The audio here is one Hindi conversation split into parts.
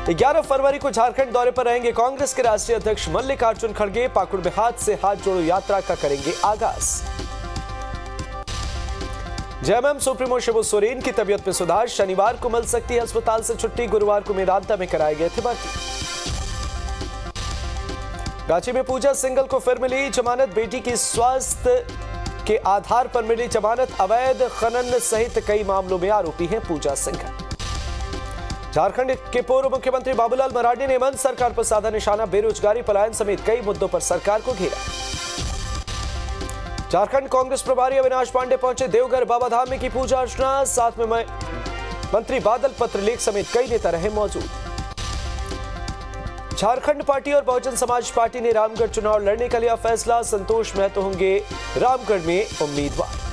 11 फरवरी को झारखंड दौरे पर रहेंगे कांग्रेस के राष्ट्रीय अध्यक्ष मल्लिकार्जुन खड़गे। पाकुड़ में हाथ से हाथ जोड़ो यात्रा का करेंगे आगाज। जेएमएम सुप्रीमो शिबू सोरेन की तबीयत में सुधार, शनिवार को मिल सकती है अस्पताल से छुट्टी। गुरुवार को मेदांता में कराए गए थे भर्ती। रांची में पूजा सिंघल को फिर मिली जमानत, बेटी की स्वास्थ्य के आधार पर मिली जमानत। अवैध खनन सहित कई मामलों में आरोपी हैं पूजा सिंघल। झारखंड के पूर्व मुख्यमंत्री बाबूलाल मरांडी ने हेमंत सरकार पर साधा निशाना, बेरोजगारी, पलायन समेत कई मुद्दों पर सरकार को घेरा। झारखंड कांग्रेस प्रभारी अविनाश पांडे पहुंचे देवघर, बाबा धाम में की पूजा अर्चना। साथ में मंत्री बादल पत्रलेख समेत कई नेता रहे मौजूद। झारखंड पार्टी और बहुजन समाज पार्टी ने रामगढ़ चुनाव लड़ने का लिया फैसला। संतोष महतो होंगे रामगढ़ में उम्मीदवार।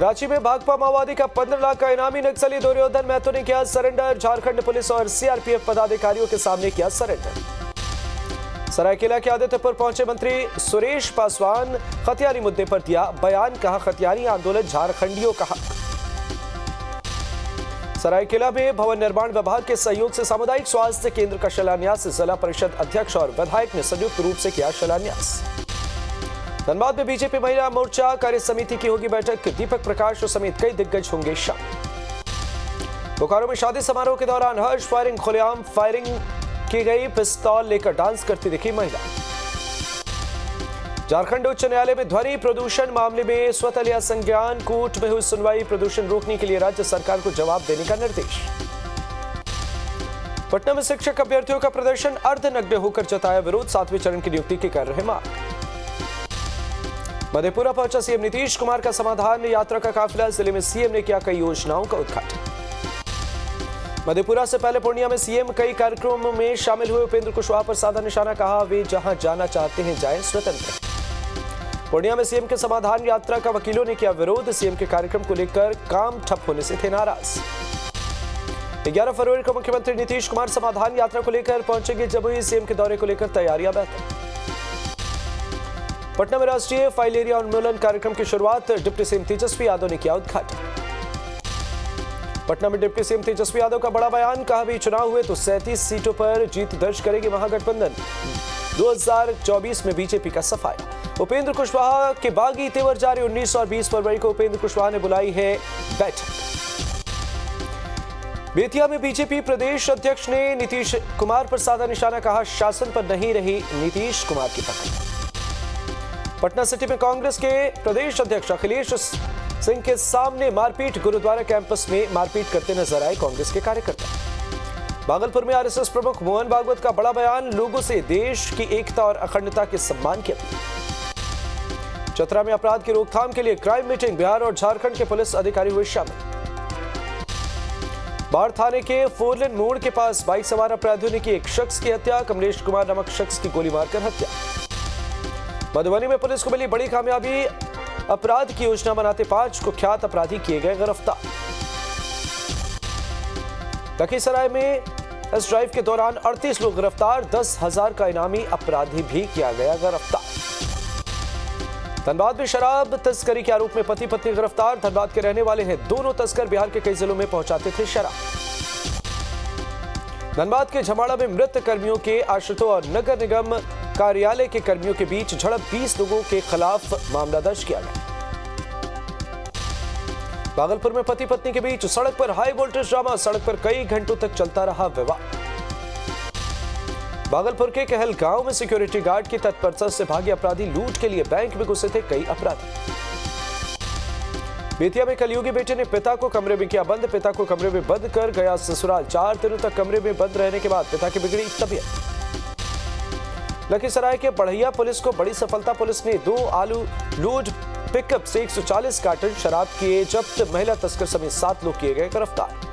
रांची में भाकपा माओवादी का 15 लाख का इनामी नक्सली दुर्योधन महतो ने किया सरेंडर। झारखंड पुलिस और सीआरपीएफ पदाधिकारियों के सामने किया सरेंडर। सरायकेला के आदित्यपुर पहुंचे मंत्री सुरेश पासवान, खतियानी मुद्दे पर दिया बयान। कहा खतियानी आंदोलन झारखंडियों का हक। सरायकेला में भवन निर्माण विभाग के सहयोग से सामुदायिक स्वास्थ्य केंद्र का शिलान्यास। जिला परिषद अध्यक्ष और विधायक ने संयुक्त रूप से किया शिलान्यास। धनबाद में बीजेपी महिला मोर्चा कार्य समिति की होगी बैठक। दीपक प्रकाश समेत कई दिग्गज होंगे शामिल। बोकारो में शादी समारोह के दौरान हर्ष फायरिंग, खुलेआम फायरिंग की गई। पिस्तौल लेकर डांस करती दिखी महिला। झारखंड उच्च न्यायालय में ध्वनि प्रदूषण मामले में स्वतः लिया संज्ञान। कोर्ट में हुई सुनवाई। प्रदूषण रोकने के लिए राज्य सरकार को जवाब देने का निर्देश। पटना में शिक्षक अभ्यर्थियों का प्रदर्शन, अर्धनग्न होकर जताया विरोध। 7वें चरण की नियुक्ति की कर रहे मांग। मधेपुरा पहुंचा सीएम नीतीश कुमार का समाधान यात्रा का काफिला। जिले में सीएम ने किया कई योजनाओं का उद्घाटन। मधेपुरा से पहले पूर्णिया में सीएम कई कार्यक्रमों में शामिल हुए। उपेंद्र कुशवाहा पर साधा निशाना, कहा वे जहां जाना चाहते हैं जाएं स्वतंत्र। पूर्णिया में सीएम के समाधान यात्रा का वकीलों ने किया विरोध। सीएम के कार्यक्रम को लेकर काम ठप होने से थे नाराज। 11 फरवरी को मुख्यमंत्री नीतीश कुमार समाधान यात्रा को लेकर पहुंचेंगे जमुई। सीएम के दौरे को लेकर तैयारियां बेहतर। पटना में राष्ट्रीय फाइलेरिया उन्मूलन कार्यक्रम की शुरुआत। डिप्टी सीएम तेजस्वी यादव ने किया उद्घाटन। पटना में डिप्टी सीएम तेजस्वी यादव का बड़ा बयान, कहा भी चुनाव हुए तो 37 सीटों पर जीत दर्ज करेगी महागठबंधन। 2024 में बीजेपी का सफाया। उपेंद्र कुशवाहा के बागी तेवर जारी। 19 और 20 फरवरी को उपेंद्र कुशवाहा ने बुलाई है बैठक। बेतिया में बीजेपी प्रदेश अध्यक्ष ने नीतीश कुमार पर साधा निशाना, कहा शासन पर नहीं रही नीतीश कुमार की पकड़। पटना सिटी में कांग्रेस के प्रदेश अध्यक्ष अखिलेश सिंह के सामने मारपीट। गुरुद्वारा कैंपस में मारपीट करते नजर आए कांग्रेस के कार्यकर्ता। भागलपुर में आरएसएस प्रमुख मोहन भागवत का बड़ा बयान, लोगों से देश की एकता और अखंडता के सम्मान की अपील। चतरा में अपराध की रोकथाम के लिए क्राइम मीटिंग। बिहार और झारखंड के पुलिस अधिकारी हुए शामिल। बाढ़ थाने के फोरलेन मोड़ के पास बाइक सवार अपराधियों ने की एक शख्स की हत्या। कमलेश कुमार नामक शख्स की गोली मारकर हत्या। मधुबनी में पुलिस को मिली बड़ी कामयाबी। अपराध की योजना बनाते 5 कुख्यात अपराधी किए गए गिरफ्तार। लखीसराय में इस ड्राइव के दौरान 38 लोग गिरफ्तार। 10,000 का इनामी अपराधी भी किया गया गिरफ्तार। धनबाद में शराब तस्करी के आरोप में पति पत्नी गिरफ्तार। धनबाद के रहने वाले हैं दोनों तस्कर। बिहार के कई जिलों में पहुंचाते थे शराब। धनबाद के झमाड़ा में मृत कर्मियों के आश्रितों और नगर निगम कार्यालय के कर्मियों के बीच झड़प। 20 लोगों के खिलाफ मामला दर्ज किया गया। भागलपुर में पति पत्नी के बीच सड़क पर हाई वोल्टेज ड्रामा। सड़क पर कई घंटों तक चलता रहा विवाद। भागलपुर के कहल गांव में सिक्योरिटी गार्ड की तत्परता से भागे अपराधी। लूट के लिए बैंक में घुसे थे कई अपराधी। बेतिया में कलयुगी बेटे ने पिता को कमरे में किया बंद। पिता को कमरे में बंद कर गया ससुराल। 4 दिनों तक कमरे में बंद रहने के बाद पिता की बिगड़ी तबीयत। लखीसराय के बढ़ैया पुलिस को बड़ी सफलता। पुलिस ने 2 आलू लोड पिकअप से 140 कार्टन शराब किए जब्त। महिला तस्कर समेत 7 लोग किए गए गिरफ्तार।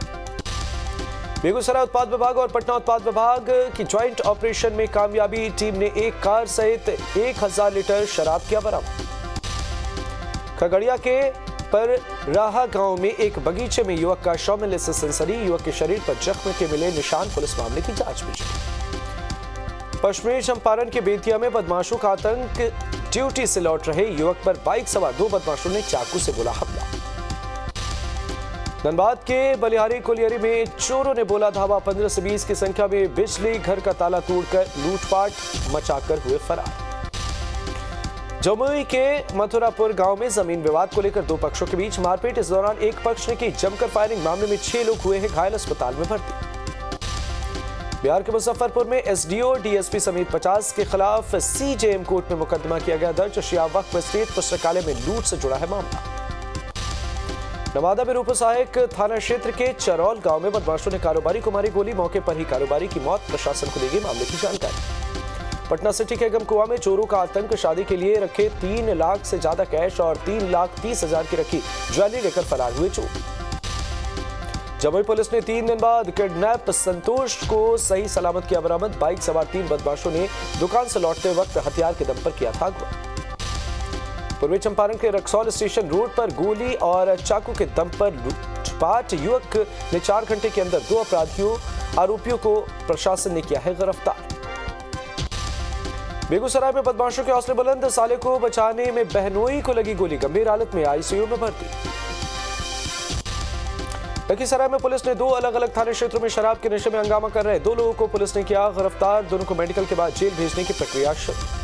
बेगूसराय उत्पाद विभाग और पटना उत्पाद विभाग की ज्वाइंट ऑपरेशन में कामयाबी। टीम ने एक कार सहित 1000 लीटर शराब किया बरामद। खगड़िया के पर राहा गांव में एक बगीचे में युवक का शव मिलने से सनसनी। युवक के शरीर पर जख्म के मिले निशान। पुलिस मामले की जांच में जुटी। पश्चिमी चंपारण के बेतिया में बदमाशों का आतंक। ड्यूटी से लौट रहे युवक पर बाइक सवार 2 बदमाशों ने चाकू से बोला हमला। धनबाद के बलिहारी कोलियरी में चोरों ने बोला धावा, 15 से 20 की संख्या में बिजली घर का ताला तोड़कर लूटपाट मचाकर हुए फरार। जमुई के मथुरापुर गांव में जमीन विवाद को लेकर दो पक्षों के बीच मारपीट। इस दौरान एक पक्ष ने की जमकर फायरिंग। मामले में 6 लोग हुए हैं घायल, अस्पताल में भर्ती। बिहार के मुजफ्फरपुर में एसडीओ डीएसपी समेत 50 के खिलाफ सीजेएम कोर्ट में मुकदमा किया गया दर्ज। शिया वक्फ स्टेट पुस्तकालय में लूट से जुड़ा है मामला। नवादा में रूपो सहायक थाना क्षेत्र के चरौल गांव में बदमाशों ने कारोबारी को मारी गोली। मौके पर ही कारोबारी की मौत। प्रशासन को देगी मामले की जानकारी। पटना सिटी के गमकुआ में चोरों का आतंक। शादी के लिए रखे 3 लाख से ज्यादा कैश और 3,30,000 की रखी ज्वेलरी लेकर फरार हुए चोर। जमुई पुलिस ने 3 दिन बाद किडनैप संतोष को सही सलामत किया बरामद। बाइक सवार 3 बदमाशों ने दुकान से लौटते वक्त हथियार के दम पर किया था अगवा। पूर्वी चंपारण के रक्सौल स्टेशन रोड पर गोली और चाकू के दम पर लूटपाट। युवक ने 4 घंटे के अंदर 2 आरोपियों को प्रशासन ने किया है गिरफ्तार। बेगूसराय में बदमाशों के हौसले बुलंद। साले को बचाने में बहनोई को लगी गोली, गंभीर हालत में आईसीयू में भर्ती। लखीसराय में पुलिस ने 2 अलग-अलग थाने क्षेत्रों में शराब के नशे में हंगामा कर रहे 2 लोगों को पुलिस ने किया गिरफ्तार। दोनों को मेडिकल के बाद जेल भेजने की प्रक्रिया शुरू।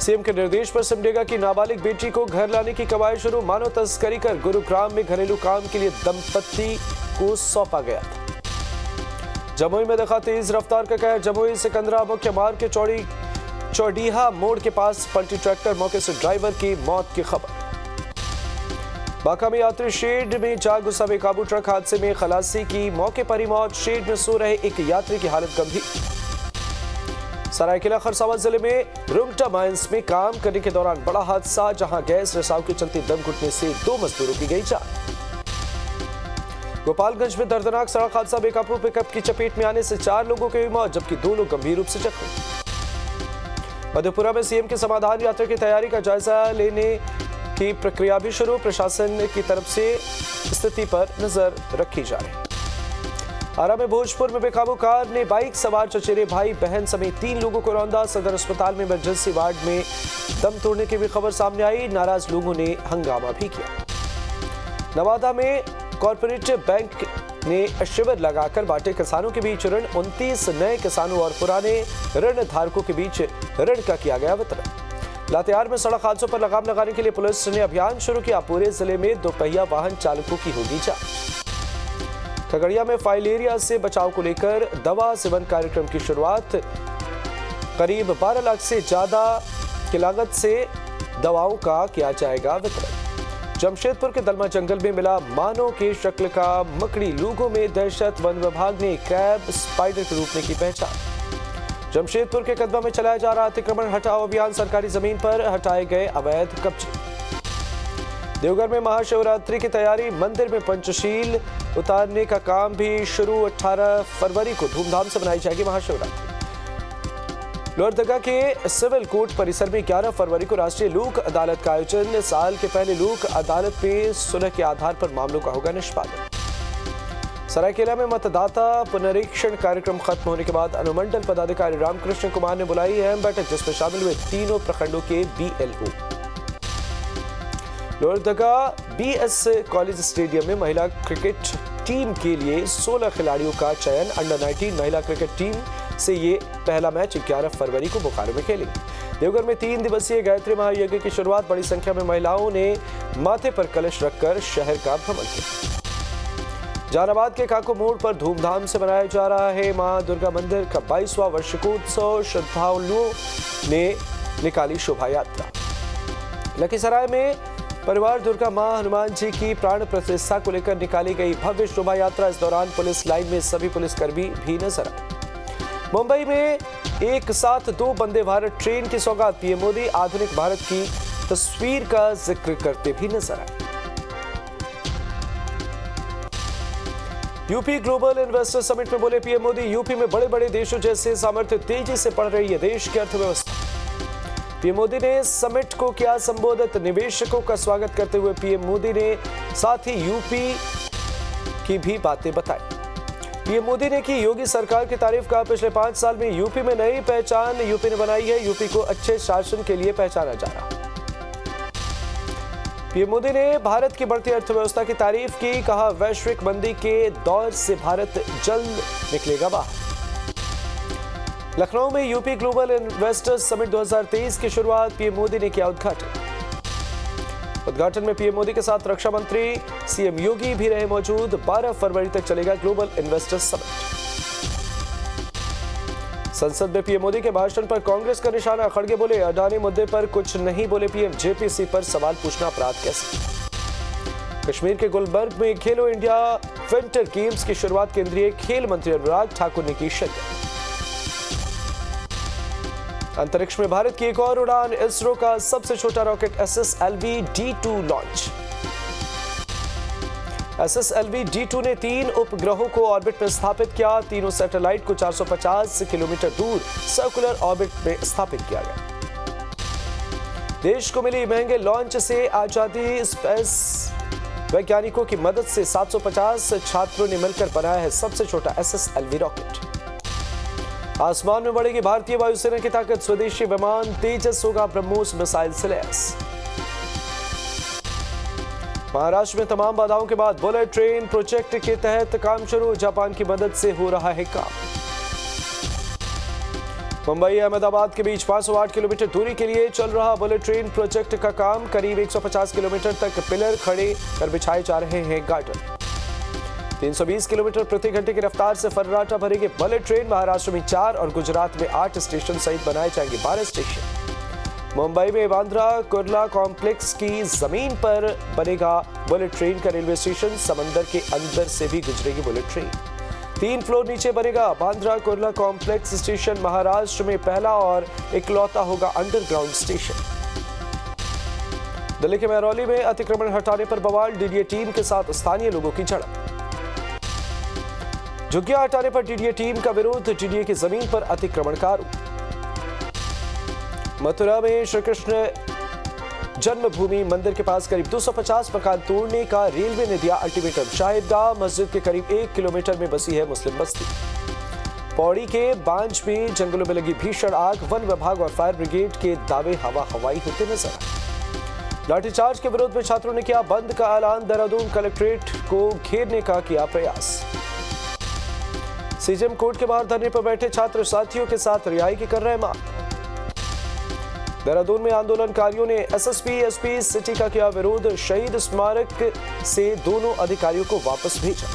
सीएम के निर्देश पर सिमडेगा की नाबालिग बेटी को घर लाने की कवायद शुरू। मानव तस्करी कर गुरुग्राम में घरेलू काम के लिए दंपति को सौंपा गया था। जमुई में देखा तेज रफ्तार का कहर। जमुई सिकंदरा मुख्य मार्ग के चौडीहा मोड़ के पास पलटी ट्रैक्टर, मौके से ड्राइवर की मौत की खबर। बांका में यात्री शेड में जा घुसा बेकाबू ट्रक, हादसे में खलासी की मौके पर ही मौत। शेड में सो रहे एक यात्री की हालत गंभीर। सरायकेला खरसावां जिले में रुंगटा माइंस में काम करने के दौरान बड़ा हादसा, जहां गैस रिसाव के चलते दम घुटने से 2 मजदूरों की गई जान। गोपालगंज में दर्दनाक सड़क हादसा, बेकाबू पिकअप की चपेट में आने से 4 लोगों की मौत, जबकि 2 लोग गंभीर रूप से जख्मी। मधेपुरा में सीएम की समाधान यात्रा की तैयारी का जायजा लेने की प्रक्रिया भी शुरू। प्रशासन की तरफ से स्थिति पर नजर रखी जा रही। आरा में भोजपुर में बेकाबू कार ने बाइक सवार चचेरे भाई बहन समेत 3 लोगों को रौंदा। सदर अस्पताल में इमरजेंसी वार्ड में दम तोड़ने की भी खबर सामने आई। नाराज लोगों ने हंगामा भी किया। नवादा में कॉर्पोरेट बैंक ने शिविर लगाकर बांटे किसानों के बीच ऋण। 29 नए किसानों और पुराने ऋण धारकों के बीच ऋण का किया गया वितरण। लातेहार में सड़क हादसों पर लगाम लगाने के लिए पुलिस ने अभियान शुरू किया। पूरे जिले में 2 पहिया वाहन चालकों की होगी जांच। खगड़िया में फाइलेरिया से बचाव को लेकर दवा सेवन कार्यक्रम की शुरुआत। करीब 12 लाख से ज्यादा की लागत से दवाओं का किया जाएगा वितरण। जमशेदपुर के दलमा जंगल में मिला मानव के शक्ल का मकड़ी। लोगों में दहशत। वन विभाग ने क्रैब स्पाइडर के रूप में की पहचान। जमशेदपुर के कदमा में चलाया जा रहा अतिक्रमण हटाओ अभियान। सरकारी जमीन पर हटाए गए अवैध कब्जे। देवघर में महाशिवरात्रि की तैयारी। मंदिर में पंचशील उतारने का काम भी शुरू। 18 फरवरी को धूमधाम से मनाई जाएगी महाशिवरात्रि। लोहरदगा के सिविल कोर्ट परिसर में 11 फरवरी को राष्ट्रीय लोक अदालत का आयोजन। साल के पहले लोक अदालत में सुलह के आधार पर मामलों का होगा निष्पादन। सरायकेला में मतदाता पुनरीक्षण कार्यक्रम खत्म होने के बाद अनुमंडल पदाधिकारी रामकृष्ण कुमार ने बुलाई अहम बैठक, जिसमें शामिल हुए 3 प्रखंडों के BLO। Lohardaga BS college stadium में महिला क्रिकेट टीम के लिए 16 खिलाड़ियों का चयन। अंडर 19 महिला क्रिकेट टीम से ये पहला मैच 11 फरवरी को बोकारो में खेलेंगे। देवघर में 3 दिवसीय गायत्री महायज्ञ की शुरुआत। बड़ी संख्या में महिलाओं ने माथे पर कलश रखकर शहर का भ्रमण किया। जहानाबाद के काको मोड़ पर धूमधाम से मनाया जा रहा है मां दुर्गा मंदिर का 22वां वार्षिकोत्सव। श्रद्धालुओं ने निकाली शोभा यात्रा। लखीसराय में परिवार दुर्गा मां हनुमान जी की प्राण प्रतिष्ठा को लेकर निकाली गई भव्य शोभा यात्रा। इस दौरान पुलिस लाइन में सभी पुलिसकर्मी भी नजर आए। मुंबई में एक साथ 2 वंदे भारत ट्रेन की सौगात। पीएम मोदी आधुनिक भारत की तस्वीर का जिक्र करते भी नजर आए। यूपी ग्लोबल इन्वेस्टर समिट में बोले पीएम मोदी, यूपी में बड़े बड़े देशों जैसे सामर्थ्य तेजी से बढ़ रही है देश की अर्थव्यवस्था। पीएम मोदी ने समिट को किया संबोधित। निवेशकों का स्वागत करते हुए पीएम मोदी ने साथ ही यूपी की भी बातें बताई। पीएम मोदी ने की योगी सरकार की तारीफ। कहा पिछले 5 साल में यूपी में नई पहचान यूपी ने बनाई है। यूपी को अच्छे शासन के लिए पहचाना जा रहा। पीएम मोदी ने भारत की बढ़ती अर्थव्यवस्था की तारीफ की, कहा वैश्विक मंदी के दौर से भारत जल्द निकलेगा बाहर। लखनऊ में यूपी ग्लोबल इन्वेस्टर्स समिट 2023 की शुरुआत, पीएम मोदी ने किया उद्घाटन में पीएम मोदी के साथ रक्षा मंत्री सीएम योगी भी रहे मौजूद। 12 फरवरी तक चलेगा ग्लोबल इन्वेस्टर्स समिट। संसद में पीएम मोदी के भाषण पर कांग्रेस का निशाना, खड़गे बोले अडानी मुद्दे पर कुछ नहीं बोले पीएम, जेपीसी पर सवाल पूछना अपराध कैसे। कश्मीर के गुलबर्ग में खेलो इंडिया विंटर गेम्स की शुरुआत, केंद्रीय खेल मंत्री अनुराग ठाकुर ने की शिरकत। अंतरिक्ष में भारत की एक और उड़ान, इसरो का सबसे छोटा रॉकेट SSLV-D2 लॉन्च। SSLV-D2 ने 3 उपग्रहों को ऑर्बिट में स्थापित किया। तीनों सैटेलाइट को 450 किलोमीटर दूर सर्कुलर ऑर्बिट में स्थापित किया गया। देश को मिली महंगे लॉन्च से आजादी, स्पेस वैज्ञानिकों की मदद से 750 छात्रों ने मिलकर बनाया है सबसे छोटा SSLV रॉकेट। आसमान में बढ़ेगी भारतीय वायुसेना की ताकत, स्वदेशी विमान तेजस होगा ब्रह्मोस मिसाइल से लैस। महाराष्ट्र में तमाम बाधाओं के बाद बुलेट ट्रेन प्रोजेक्ट के तहत काम शुरू, जापान की मदद से हो रहा है काम। मुंबई अहमदाबाद के बीच 508 किलोमीटर दूरी के लिए चल रहा बुलेट ट्रेन प्रोजेक्ट का काम, करीब 150 किलोमीटर तक पिलर खड़े कर बिछाए जा रहे हैं गार्डर। 320 किलोमीटर प्रति घंटे की रफ्तार से फर्राटा भरेगी बुलेट ट्रेन। महाराष्ट्र में 4 और गुजरात में 8 स्टेशन सहित बनाए जाएंगे 12 स्टेशन। मुंबई में बांद्रा कुर्ला कॉम्प्लेक्स की जमीन पर बनेगा बुलेट ट्रेन का रेलवे स्टेशन, समंदर के अंदर से भी गुजरेगी बुलेट ट्रेन। 3 फ्लोर नीचे बनेगा बांद्रा कुर्ला कॉम्प्लेक्स स्टेशन। महाराष्ट्र में पहला और इकलौता होगा अंडरग्राउंड स्टेशन। दिल्ली के महरौली में अतिक्रमण हटाने पर बवाल, डीडीए टीम के साथ स्थानीय लोगों की झड़प। झुग्गियां हटाने पर डीडीए टीम का विरोध, डीडीए की जमीन पर अतिक्रमण का आरोप। मथुरा में श्री कृष्ण जन्मभूमि मंदिर के पास करीब 250 मकान तोड़ने का रेलवे ने दिया अल्टीमेटम। शाहिदगाह मस्जिद के करीब 1 किलोमीटर में बसी है मुस्लिम बस्ती। पौड़ी के बांज में जंगलों में लगी भीषण आग, वन विभाग और फायर ब्रिगेड के दावे हवा हवाई होते नजर आए। लाठीचार्ज के विरोध में छात्रों ने किया बंद का ऐलान, देहरादून कलेक्ट्रेट को घेरने का किया प्रयास। सीजेएम कोर्ट के बाहर धरने पर बैठे छात्र साथियों के साथ रिहाई की कर रहे मांग। देहरादून में आंदोलनकारियों ने एसएसपी एसपी सिटी का किया विरोध, शहीद स्मारक से दोनों अधिकारियों को वापस भेजा।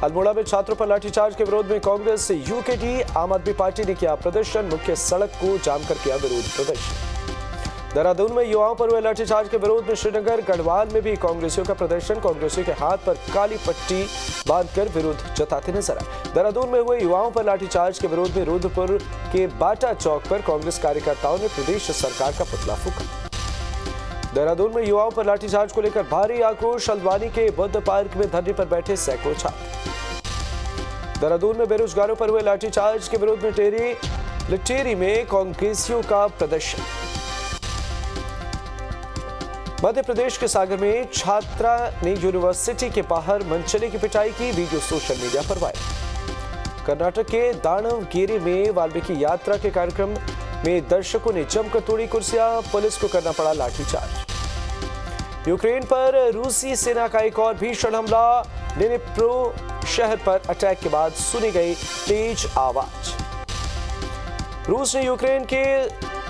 अल्मोड़ा में छात्रों पर लाठीचार्ज के विरोध में कांग्रेस यूकेडी आम आदमी पार्टी ने किया प्रदर्शन, मुख्य सड़क को जाम कर किया विरोध प्रदर्शन। देहरादून में युवाओं पर हुए लाठीचार्ज के विरोध में श्रीनगर गढ़वाल में भी कांग्रेसियों का प्रदर्शन, कांग्रेसियों के हाथ पर काली पट्टी बांधकर विरोध जताते नजर आए। देहरादून में हुए युवाओं पर लाठीचार्ज के विरोध में रुद्रपुर के बाटा चौक पर कांग्रेस कार्यकर्ताओं ने प्रदेश सरकार का पुतला फूंका। देहरादून में युवाओं पर लाठीचार्ज को लेकर भारी आक्रोश, हल्द्वानी के बुद्ध पार्क में धरने पर बैठे सैकड़ों छात्र। देहरादून में बेरोजगारों पर हुए लाठीचार्ज के विरोध में लिटेरी में कांग्रेसियों का प्रदर्शन। मध्य प्रदेश के सागर में छात्रा ने यूनिवर्सिटी के बाहर मनचले की पिटाई की, वीडियो सोशल मीडिया पर वायरल। कर्नाटक के दावणगेरे में वाल्मीकि यात्रा के कार्यक्रम में दर्शकों ने जमकर तोड़ी कुर्सियां, पुलिस को करना पड़ा लाठीचार्ज। यूक्रेन पर रूसी सेना का एक और भीषण हमला, डिनिप्रो शहर पर अटैक के बाद सुनी गई तेज आवाज। रूस ने यूक्रेन के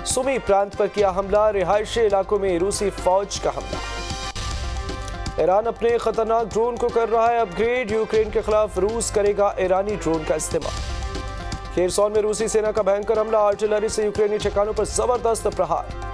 सुमी प्रांत पर किया हमला, रिहायशी इलाकों में रूसी फौज का हमला। ईरान अपने खतरनाक ड्रोन को कर रहा है अपग्रेड, यूक्रेन के खिलाफ रूस करेगा ईरानी ड्रोन का इस्तेमाल। खेरसौन में रूसी सेना का भयंकर हमला, आर्टिलरी से यूक्रेनी ठिकानों पर जबरदस्त प्रहार।